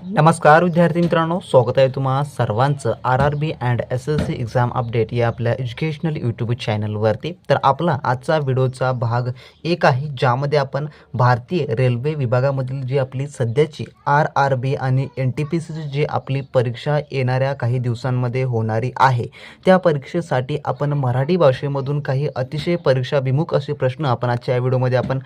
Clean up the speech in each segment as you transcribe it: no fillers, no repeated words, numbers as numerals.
नमस्कार विद्यार्थी मित्रांनो, स्वागत आहे तुम्हा सर्वांचं RRB and SSC exam update या आपल्या एज्युकेशनल यूट्यूब चॅनलवरती. तर आपला आजचा व्हिडिओचा भाग 1 आहे, ज्यामध्ये आपण भारतीय रेल्वे विभागामधील जी आपली सध्याची RRB आणि NTPCची जी आपली परीक्षा येणाऱ्या काही दिवसांमध्ये होणारी आहे, त्या परीक्षेसाठी आपण मराठी भाषेमधून काही अतिशय परीक्षाभिमुख असे प्रश्न आपण आजच्या व्हिडिओमध्ये आपण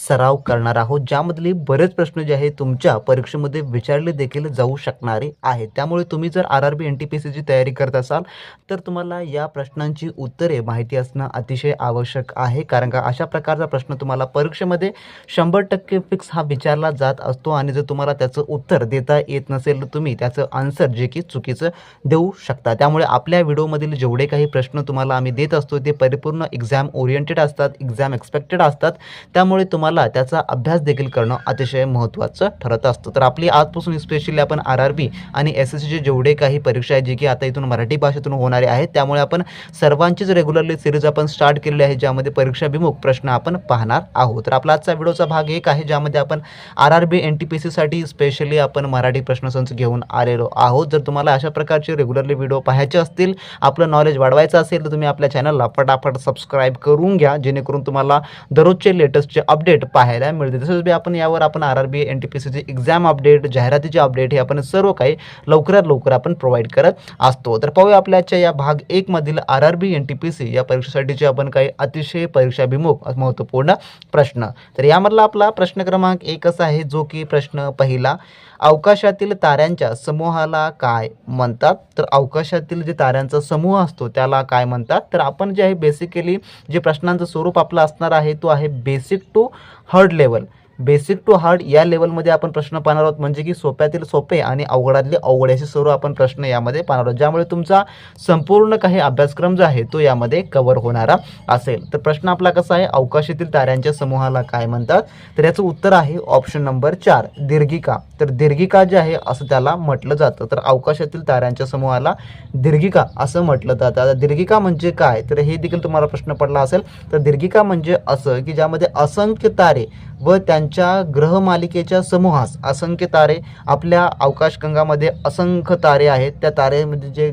सराव करणार आहोत, ज्यामधले बरेच प्रश्न जे आहे तुमच्या परीक्षेमध्ये विचारले देखील जाऊ शकणारे आहेत. त्यामुळे तुम्ही जर RRB NTPCची तयारी करत असाल तर तुम्हाला या प्रश्नांची उत्तरे माहिती असणं अतिशय आवश्यक आहे, कारण का अशा प्रकारचा प्रश्न तुम्हाला परीक्षेमध्ये 100% फिक्स हा विचारला जात असतो आणि जर तुम्हाला त्याचं उत्तर देता येत नसेल तर तुम्ही त्याचं आन्सर जे की चुकीचं देऊ शकता. त्यामुळे आपल्या व्हिडिओमधील जेवढे काही प्रश्न तुम्हाला आम्ही देत असतो ते परिपूर्ण एक्झाम ओरिएंटेड असतात, एक्झाम एक्सपेक्टेड असतात. त्यामुळे तुम्हाला त्याचा अभ्यास देखील करणं अतिशय महत्त्वाचं ठरत असतं. तर आपली आजपासून स्पेशली आपण RRB आणि SSCचे जेवढे काही परीक्षा आहेत जे की आता इथून मराठी भाषेतून होणारे आहेत, त्यामुळे आपण सर्वांचीच रेग्युलरली सिरीज आपण स्टार्ट केलेली आहे, ज्यामध्ये परीक्षाभिमुख प्रश्न आपण पाहणार आहोत. तर आपला आजचा व्हिडिओचा भाग 1 आहे, ज्यामध्ये आपण RRB NTPC साठी स्पेशली आपण मराठी प्रश्नसंच घेऊन आलेलो आहोत. जर तुम्हाला अशा प्रकारचे रेग्युलरली व्हिडिओ पाहायचे असतील, आपलं नॉलेज वाढवायचं असेल तर तुम्ही आपल्या चॅनलला फटाफट सबस्क्राईब करून घ्या, जेणेकरून तुम्हाला दररोजचे लेटेस्टचे अपडेट पाहायला मिळतील. तसंच आपण यावर आपण RRB NTPCचे एक्झाम अपडेट, जाहिरातीचे अपडेट हे आपण सर्व काही लवकरात लवकर आपण प्रोव्हाइड करत असतो. तर पाहूया आपल्याच्या या भाग 1 मधील RRB NTPC या परीक्षेसाठीचे आपण काही अतिशय परीक्षाभिमुख महत्त्वपूर्ण प्रश्न. तर यामधला आपला प्रश्न क्रमांक 1 असा आहे, जो की प्रश्न पहिला, अवकाशातील ताऱ्यांच्या समूहाला काय म्हणतात? तर अवकाशातील जे ताऱ्यांचा समूह असतो त्याला काय म्हणतात? तर आपण जे आहे बेसिकली जे प्रश्नांचं स्वरूप आपलं असणार आहे तो आहे basic to hard level. Basic to hard या लेवलमध्ये आपण प्रश्न पाहणार आहोत, म्हणजे की सोप्यातील सोपे आणि अवघडातले अवघड असे सर्व आपण प्रश्न यामध्ये पाहणार आहोत, ज्यामुळे तुमचा संपूर्ण काही अभ्यासक्रम जो आहे तो यामध्ये कव्हर होणारा असेल. तर प्रश्न आपला कसा आहे, अवकाशातील ताऱ्यांच्या समूहाला काय म्हणतात? तर याचं उत्तर आहे ऑप्शन नंबर 4, दीर्घिका. तर दीर्घिका जे आहे असं त्याला म्हटलं जातं. तर अवकाशातील ताऱ्यांच्या समूहाला दीर्घिका असं म्हटलं जातं. आता दीर्घिका म्हणजे काय, तर हे देखील तुम्हाला प्रश्न पडला असेल. तर दीर्घिका म्हणजे असं की ज्यामध्ये असंख्य तारे व त्यांच्या ग्रहमालिकेच्या समूहास, असंख्य तारे आपल्या आकाशगंगामध्ये असंख्य तारे आहेत, त्या तारेमध्ये जे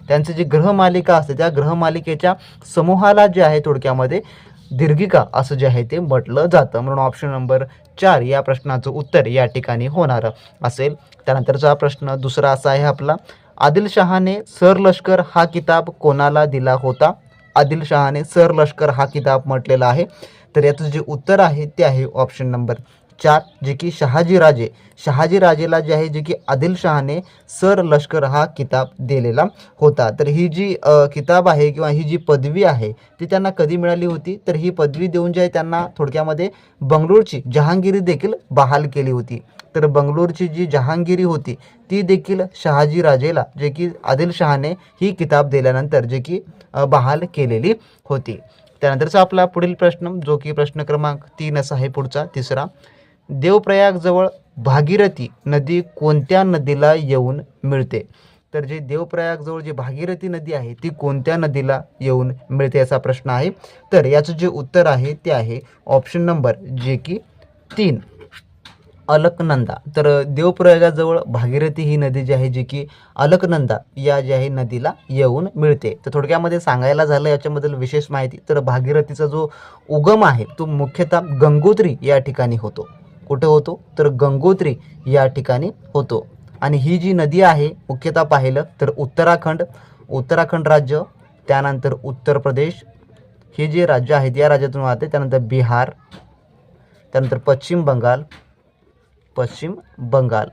त्यांचे जे ग्रहमालिका असते त्या ग्रहमालिकेच्या समूहाला जे आहे थोडक्यामध्ये दीर्घिका असं जे आहे ते म्हटलं जातं. म्हणून ऑप्शन नंबर 4 या प्रश्नाचं उत्तर या ठिकाणी होणार असेल. त्यानंतरचा प्रश्न दुसरा असा आहे आपला, आदिलशहाने सरलष्कर हा किताब कोणाला दिला होता? आदिलशहाने सरलष्कर हा किताब म्हटलेला आहे. तर याचं जे उत्तर आहे ते आहे ऑप्शन नंबर 4, जे की शहाजी राजेला जे आहे जे की आदिलशहाने सरलष्कर हा किताब दिलेला होता. तर ही जी किताब आहे किंवा ही जी पदवी आहे ती त्यांना कधी मिळाली होती? तर ही पदवी देऊन जे आहे त्यांना थोडक्यामध्ये बंगलोरची जहांगीरी देखील बहाल केली होती. तर बंगलोरची जी जहांगीरी होती ती देखील शहाजी राजेला जे की आदिलशहाने ही किताब दिल्यानंतर जे की बहाल केलेली होती. त्यानंतरचा आपला पुढील प्रश्न, जो की प्रश्न क्रमांक 3 असा आहे पुढचा, तिसरा, देवप्रयागजवळ भागीरथी नदी कोणत्या नदीला येऊन मिळते? तर जे देवप्रयागजवळ जी भागीरथी नदी आहे ती कोणत्या नदीला येऊन मिळते याचा प्रश्न आहे. तर याचं जे उत्तर आहे ते आहे ऑप्शन नंबर जे की 3, अलकनंदा. तर देवप्रयागाजवळ भागीरथी ही नदी जी आहे जी की अलकनंदा या जी आहे नदीला येऊन मिळते. तर थोडक्यामध्ये सांगायला झालं याच्याबद्दल विशेष माहिती, तर भागीरथीचा जो उगम आहे तो मुख्यतः गंगोत्री या ठिकाणी होतो. कुठं होतो? तर गंगोत्री या ठिकाणी होतो. आणि ही जी नदी आहे मुख्यतः पाहिलं तर उत्तराखंड राज्य, त्यानंतर उत्तर प्रदेश हे जे राज्य आहेत या राज्यातून वाहते, त्यानंतर बिहार, त्यानंतर पश्चिम बंगाल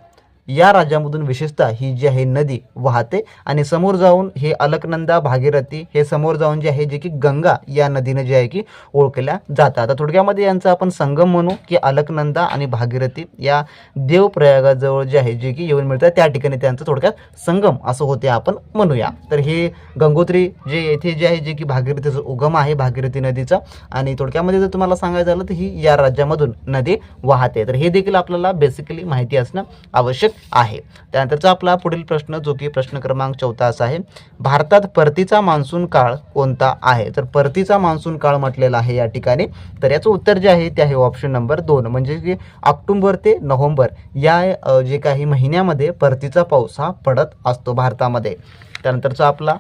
या राज्यामधून विशेषतः ही जी आहे नदी वाहते आणि समोर जाऊन हे अलकनंदा, भागीरथी हे समोर जाऊन जे आहे जे की गंगा या नदीने जे आहे की ओळखल्या जातात. आता थोडक्यामध्ये यांचा आपण संगम म्हणू की अलकनंदा आणि भागीरथी या देवप्रयागाजवळ जे आहे जे की येऊन मिळतात त्या ठिकाणी त्यांचं थोडक्यात संगम असं होते आपण म्हणूया. तर हे गंगोत्री जे येथे जे आहे जे की भागीरथीचा उगम आहे भागीरथी नदीचा, आणि थोडक्यामध्ये जर तुम्हाला सांगायचं झालं तर ही या राज्यामधून नदी वाहते. तर हे देखील आपल्याला बेसिकली माहिती असणं आवश्यक आहे. त्यानंतरचा आपला पुढील प्रश्न जो की प्रश्न क्रमांक 14 असा आहे, भारतात परतीचा मान्सून काळ कोणता आहे? तर परतीचा मान्सून काळ म्हटलेला आहे या ठिकाणी. तर याचं उत्तर जे आहे ते आहे ऑप्शन नंबर 2, म्हणजे की ऑक्टोबर ते नोव्हेंबर या जे काही महिन्यामध्ये परतीचा पाऊस हा पडत असतो भारतामध्ये. त्यानंतरचा आपला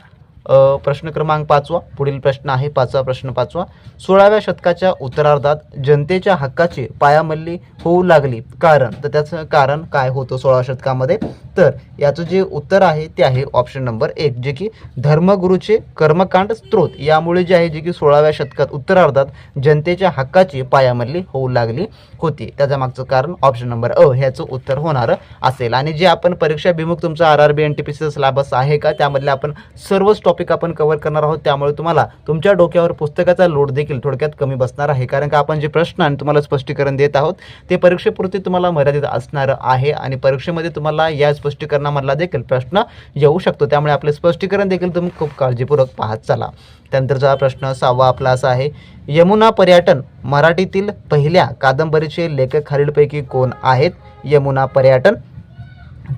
प्रश्न क्रमांक 5वा पुढील प्रश्न आहे. प्रश्न 5वा, 16व्या शतकाच्या उत्तरार्धात जनतेच्या हक्काची पायामल्ली होऊ लागली कारण, तर त्याचं कारण काय होतं 16व्या शतकामध्ये? तर याचं जे उत्तर आहे ते आहे ऑप्शन नंबर 1, जे की धर्मगुरूचे कर्मकांड स्त्रोत यामुळे जे आहे जे की 16व्या शतकात उत्तरार्धात जनतेच्या हक्काची पायामल्ली होऊ लागली होती. त्याच्या मागचं कारण ऑप्शन नंबर ह्याचं उत्तर होणार असेल. आणि जे आपण परीक्षाभिमुख तुमचा RRB NTPC सिलेबस आहे का त्यामधले आपण सर्वच टॉपिक आपण कव्हर करणार आहोत. त्यामुळे तुम्हाला तुमच्या डोक्यावर पुस्तकाचा लोड देखील थोडक्यात कमी बसणार आहे, कारण का आपण जे प्रश्न आणि तुम्हाला स्पष्टीकरण देत आहोत ते परीक्षेपुरते तुम्हाला मर्यादित असणार आहे आणि परीक्षेमध्ये तुम्हाला या स्पष्टीकरणामधला देखील प्रश्न येऊ शकतो. त्यामुळे आपले स्पष्टीकरण देखील तुम्ही खूप काळजीपूर्वक पाहत चला. त्यानंतरचा प्रश्न 6वा आपला असा आहे, यमुना पर्यटन मराठीतील पहिल्या कादंबरीचे लेखक खालीलपैकी कोण आहेत? यमुना पर्यटन.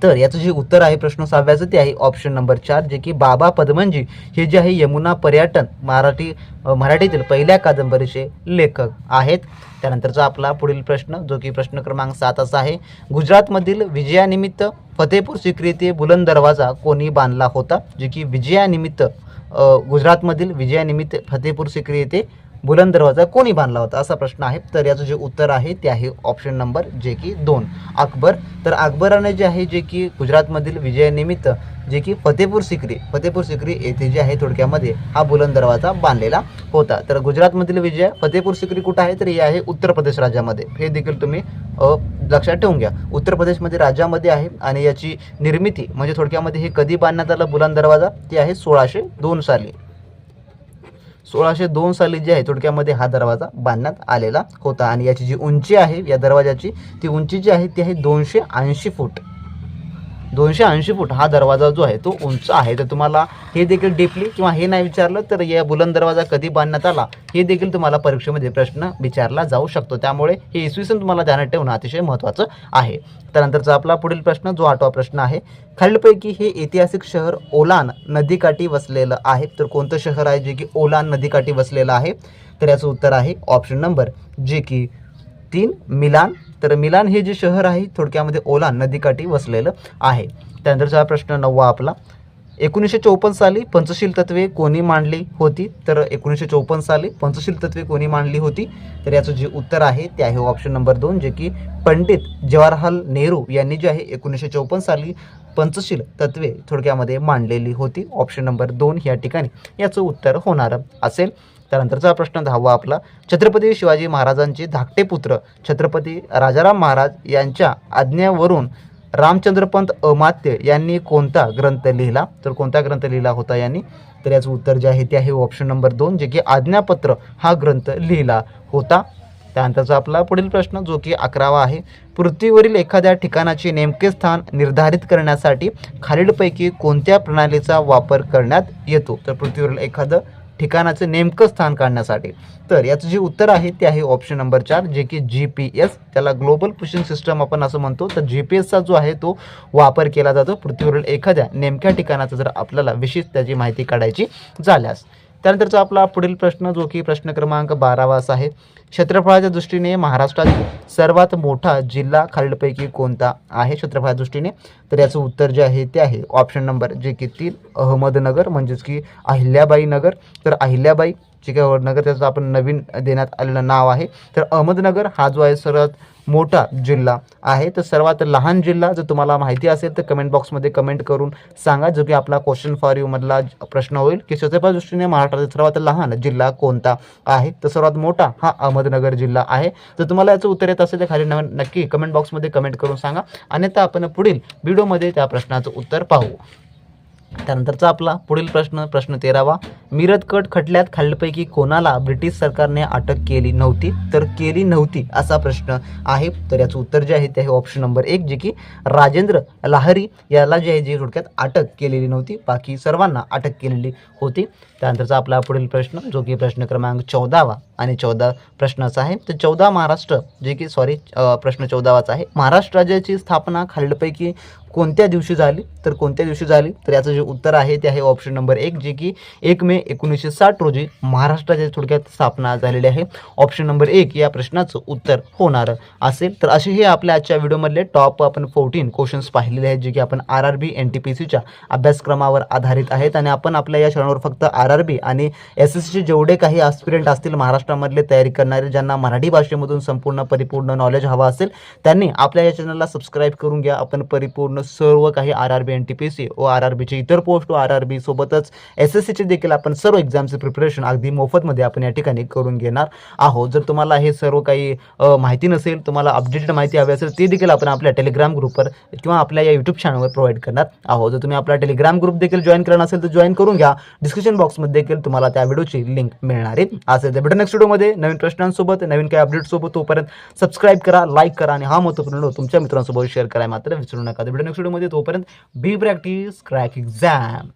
तर याचं जे उत्तर आहे प्रश्न 6व्याचं ते आहे ऑप्शन नंबर 4, जे की बाबा पदमनजी हे जे आहे यमुना पर्यटन मराठीतील पहिल्या कादंबरीचे लेखक आहेत. त्यानंतरचा आपला पुढील प्रश्न जो की प्रश्न क्रमांक 7 असा आहे, गुजरातमधील विजयानिमित्त फतेपूर सिक्री ते बुलंद दरवाजा कोणी बांधला होता? जे की विजयानिमित्त गुजरातमधील विजयानिमित्त फतेपूर सिक्री येथे बुलंद दरवाजा कोणी बांधला होता असा प्रश्न आहे. तर याचं जे उत्तर आहे ते आहे ऑप्शन नंबर जे की 2, अकबर. तर अकबराने जे आहे जे की गुजरातमधील विजयानिमित्त जे की फतेपूर सिक्री येथे जे आहे थोडक्यामध्ये हा बुलंद दरवाजा बांधलेला होता. तर गुजरातमधील विजय फतेपूर सिक्री कुठं आहे? तर हे आहे उत्तर प्रदेश राज्यामध्ये. हे देखील तुम्ही लक्षात ठेवून घ्या. उत्तर प्रदेशमध्ये राज्यामध्ये आहे आणि याची निर्मिती म्हणजे थोडक्यामध्ये हे कधी बांधण्यात आलं बुलंद दरवाजा? ते आहे 1602 साली. 1602 साली जे आहे थोडक्यामध्ये हा दरवाजा बांधण्यात आलेला होता आणि याची जी उंची आहे या दरवाजाची, ती उंची जी आहे ती आहे 280 फूट. 280 फूट हा दरवाजा जो आहे तो उंच आहे. तर तुम्हाला हे देखील डीपली किंवा हे नाही विचारलं तर या बुलंद दरवाजा कधी बांधण्यात आला हे देखील तुम्हाला परीक्षेमध्ये प्रश्न विचारला जाऊ शकतो. त्यामुळे हे इसवी सन तुम्हाला ध्यानात ठेवणं अतिशय महत्त्वाचं आहे. त्यानंतरचा आपला पुढील प्रश्न जो 8वा प्रश्न आहे, खालीलपैकी हे ऐतिहासिक शहर ओलान नदीकाठी वसलेलं आहे? तर कोणतं शहर आहे जे की ओलान नदीकाठी वसलेलं आहे? तर याचं उत्तर आहे ऑप्शन नंबर जे की 3, मिलान. तर मिलान हे जे शहर आहे थोडक्यामध्ये ओलान नदीकाठी वसलेलं आहे. त्यानंतरचा प्रश्न 9वा आपला, 1954 साली पंचशील तत्वे कोणी मांडली होती? तर 1954 साली पंचशील तत्वे कोणी मांडली होती? तर याचं जे उत्तर आहे ते आहे ऑप्शन नंबर 2, जे की पंडित जवाहरलाल नेहरू यांनी जे आहे 1954 साली पंचशील तत्वे थोडक्यामध्ये मांडलेली होती. ऑप्शन नंबर 2 या ठिकाणी याचं उत्तर होणार असेल. त्यानंतरचा प्रश्न 10वा आपला, छत्रपती शिवाजी महाराजांचे धाकटे पुत्र छत्रपती राजाराम महाराज यांच्या आज्ञेवरून रामचंद्रपंत अमात्य यांनी कोणता ग्रंथ लिहिला? तर कोणता ग्रंथ लिहिला होता यांनी? तर याचं उत्तर जे आहे ते आहे ऑप्शन नंबर 2, जे की आज्ञापत्र हा ग्रंथ लिहिला होता. त्यानंतरचा आपला पुढील प्रश्न जो की 11वा आहे, पृथ्वीवरील एखाद्या ठिकाणाचे नेमके स्थान निर्धारित करण्यासाठी खालीलपैकी कोणत्या प्रणालीचा वापर करण्यात येतो? तर पृथ्वीवरील एखादं ठिकाणाचं नेमकं स्थान काढण्यासाठी. तर याचं जे उत्तर आहे ते आहे ऑप्शन नंबर 4, जे की GPS, त्याला ग्लोबल पोझिशन सिस्टम आपण असं म्हणतो. तर GPSचा जो आहे तो वापर केला जातो पृथ्वीवरील एखाद्या नेमक्या ठिकाणाचं जर आपल्याला विशेष त्याची माहिती काढायची झाल्यास. त्यानंतरचा आपला पुढील प्रश्न जो की प्रश्न क्रमांक 12वा असा आहे, क्षेत्रफळाच्या दृष्टीने महाराष्ट्रातील सर्वात मोठा जिल्हा खालीलपैकी कोणता आहे क्षेत्रफळाच्या दृष्टीने? तर याचं उत्तर जे आहे ते आहे ऑप्शन नंबर जे की 3, अहमदनगर, म्हणजेच की अहिल्याबाई नगर. तर अहिल्याबाई जे काय नगर त्याचं आपण नवीन देण्यात आलेलं नाव आहे. तर अहमदनगर हा जो आहे सर्वात मोठा जिल्हा आहे. तर सर्वात लहान जिल्हा जर तुम्हाला माहिती असेल तर कमेंट बॉक्समध्ये कमेंट करून सांगा, जो की आपला क्वेश्चन फॉर यू मधला प्रश्न होईल की क्षेत्रफळ दृष्टीने महाराष्ट्रातील सर्वात लहान जिल्हा कोणता आहे? तर सर्वात मोठा हा अहमदनगर जिल्हा आहे. तर तुम्हाला याचं उत्तर येत असेल तर खाली नक्की कमेंट बॉक्समध्ये कमेंट करून सांगा, अन्यथा आपण पुढील व्हिडिओमध्ये त्या प्रश्नाचं उत्तर पाहू. त्यानंतरचा आपला पुढील प्रश्न 13वा, मिरजकट खटल्यात खालीलपैकी कोणाला ब्रिटिश सरकारने अटक केली नव्हती? तर केली नव्हती असा प्रश्न आहे. तर याचं उत्तर जे आहे ते आहे ऑप्शन नंबर 1, जे की राजेंद्र लाहरी याला जे आहे जे थोडक्यात अटक केलेली नव्हती, बाकी सर्वांना अटक केलेली होती. त्यानंतरचा आपला पुढील प्रश्न जो की प्रश्न क्रमांक 14वा आणि 14 प्रश्नाचा आहे. तर 14 महाराष्ट्र जे की प्रश्न 14वाचा आहे. महाराष्ट्र राज्याची स्थापना खालीलपैकी कोणत्या दिवशी झाली? तर कोणत्या दिवशी झाली? तर याचं जे उत्तर आहे ते आहे ऑप्शन नंबर 1, जे की 1 मे 1960 रोजी महाराष्ट्राची थोडक्यात स्थापना झालेली आहे. ऑप्शन नंबर 1 या प्रश्नाचं उत्तर होणार असेल. तर असे हे आपल्या आजच्या व्हिडिओमधले टॉप आपण 14 क्वेश्चन्स पाहिलेले आहेत, जे की आपण RRB NTPCच्या अभ्यासक्रमावर आधारित आहेत. आणि आपण आपल्या या चॅनलवर फक्त RRB आणि SSCचे जेवढे काही ॲस्पिरंट असतील महाराष्ट्रामधले तयारी करणारे, ज्यांना मराठी भाषेमधून संपूर्ण परिपूर्ण नॉलेज हवं असेल, त्यांनी आपल्या या चॅनलला सबस्क्राईब करून घ्या. आपण परिपूर्ण सर्व काही RRB NTPC व RRBचे इतर पोस्ट व RRB सोबतच SSCचे देखील आपण सर्व एक्झामचे प्रिपरेशन अगदी मोफतमध्ये आपण या ठिकाणी करून घेणार आहोत. जर तुम्हाला हे सर्व काही माहिती नसेल, तुम्हाला अपडेटेड माहिती हवी असेल, ते देखील आपण आपल्या टेलिग्राम ग्रुपवर किंवा आपल्या या यूट्यूब चॅनलवर प्रोव्हाइड करणार आहोत. जर तुम्ही आपला टेलिग्राम ग्रुप देखील जॉईन करणार असेल तर जॉईन करून घ्या. डिस्क्रिप्शन बॉक्समध्ये देखील तुम्हाला त्या व्हिडिओची लिंक मिळणार आहे. असेल तर भेटू नेक्स्ट व्हिडिओमध्ये नवीन प्रश्नांसोबत, नवीन काही अपडेट्ससोबत. तोपर्यंत सबस्क्राईब करा, लाईक करा आणि हा महत्त्वपूर्ण व्हिडिओ तुमच्या मित्रांसोबत शेअर करायला मात्र विसरू नका. तर भेटू नेक्स्ट व्हिडिओमध्ये. तोपर्यंत बी प्रॅक्टिस क्रॅक एक्झाम.